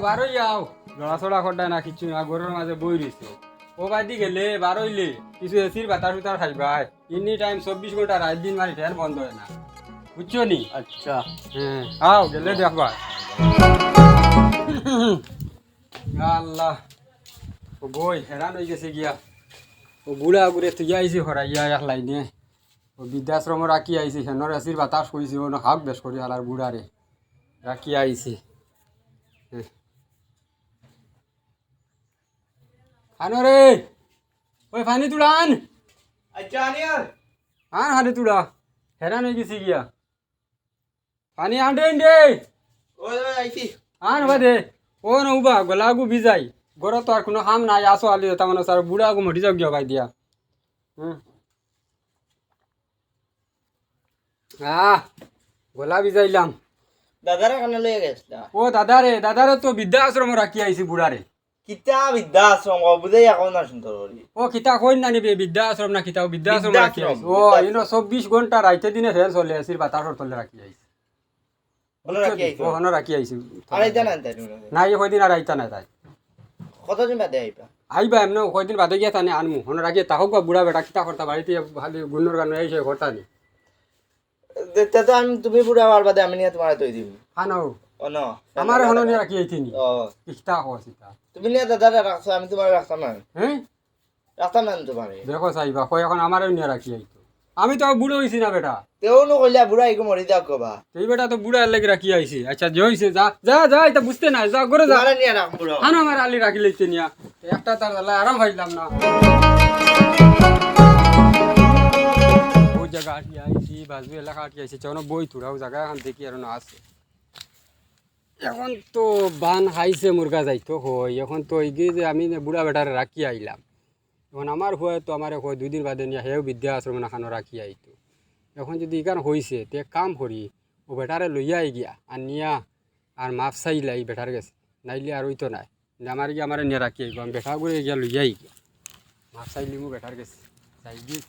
বারোই যাও লড়াচড়া করডায় না কিছু না গরুর মাঝে বই রয়েছে ও বাদি গেলে বারোইলে কিছু এসির বাতাস উতার খাইবাই এনি টাইম 24 ঘন্টা রাত দিন মানে ফ্যান বন্ধ হয় না বুঝছো নি আচ্ছা হ্যাঁ আও গেলে দেখবা আল্লাহ ও বই হেরান হয়ে গেছে গিয়া ও বুড়া ঘুরে তুই আইসি হরাইয়া এক লাইনে ও বৃদ্ধাশ্রম রাখি আইসি হেনর এসির বাতাস কইছি ও হাক বেশ করি হালার বুড়ারে রাখি আইসি খানো রে ওই ফানি তুলান আচ্ছা আনিয়ার আন হানি তুলা হেরান হয়ে গেছি গিয়া পানি আনডে দে ওই আইছি আন বাদে ও নৌবা গলাগু ভিজাই গর তো আর কোনো কাম নাই আসো আলি তার মানে স্যার বুড়াগু মরি যাও গিয়া ভাই দিয়া গলা ভিজাইলাম দাদারা কানে লয়ে গেছলা ও দাদারে তো বৃদ্ধা আশ্রম রাখি আইছি বুড়ারে কিতা বিদ্যা আশ্রম বুঝাই এখন না সুন্দর করি ও কিতা কই না নিবে বৃদ্ধা আশ্রম না কিতা বৃদ্ধা আশ্রম রাখি আইছি ও ইনো 24 ঘন্টা রাইতে দিনে ফেল চলে আসির বাতাসর তলে রাখি আইছি ওনা রাখি আইছো ও হন রাখি আইছি আর আইতা না আনতে না এই কয়দিন আর আইতা না তাই কতদিন বাদে আইবা আইবা এমন কয়দিন বাদে গিয়া তানে আনমু হন রাখি তাহক বা বুড়া বেটা কিতা করতা বাড়িতে ভালো গুন্নর গান আইছে করতা নি দেখতে তো আমি তুমি বুড়া হওয়ার বাদে আমি নিয়ে তোমার তৈ দিম খানো ও ন আমার হন নি রাখি আইতিনি ও কিতা হসিতা তুমি নিয়ে দাদারা রাখছো আমি তোমার রাখতাম না হ্যাঁ রাখতাম না তোমারে দেখো চাইবা কয় এখন আমারও নিয়ে রাখি আইতো আমি তো বুড়ো হইছি না বেটা তেও নো কইলা বুড়া ইকো মরি দাও কবা এই বেটা তো বুড়া লাগি রাখি আইছি আচ্ছা যে হইছে যা যা যা এটা বুঝতে না যা করে যা তোমারে নিয়ে রাখ বুড়া আনো আমার আলি রাখি লইতে নিয়া একটা তার জ্বালা আরাম পাইলাম না ওই জায়গা আটি আইছি বাজু এলাকা আটি আইছি চনো বই তুড়াও জায়গা এখন দেখি আর না আছে এখন তো বান খাইছে মুরগা যাইতো হয় এখন তো এই যে আমি বুড়া বেটারে রাখি আইলাম এখন আমার হুয়ে তো আমার হয় 2 দিন বাদে নিয়ে হেও বিদ্যা আশ্রম নাখানো রাখি আইতো এখন যদি ইকান হয়েছে তে কাম করি ও বেটারে লইয়া আই গিয়া আর নিয়া আর মাফ চাইলাই বেটার গেছে নাইলে আর ওইতো নাই আমার গিয়ে আমার নিয়ে রাখি আইব আমি বেটা করে গিয়া লইয়া আই গিয়া মাফ চাইলি মু বেটার গেছে চাই গিয়ে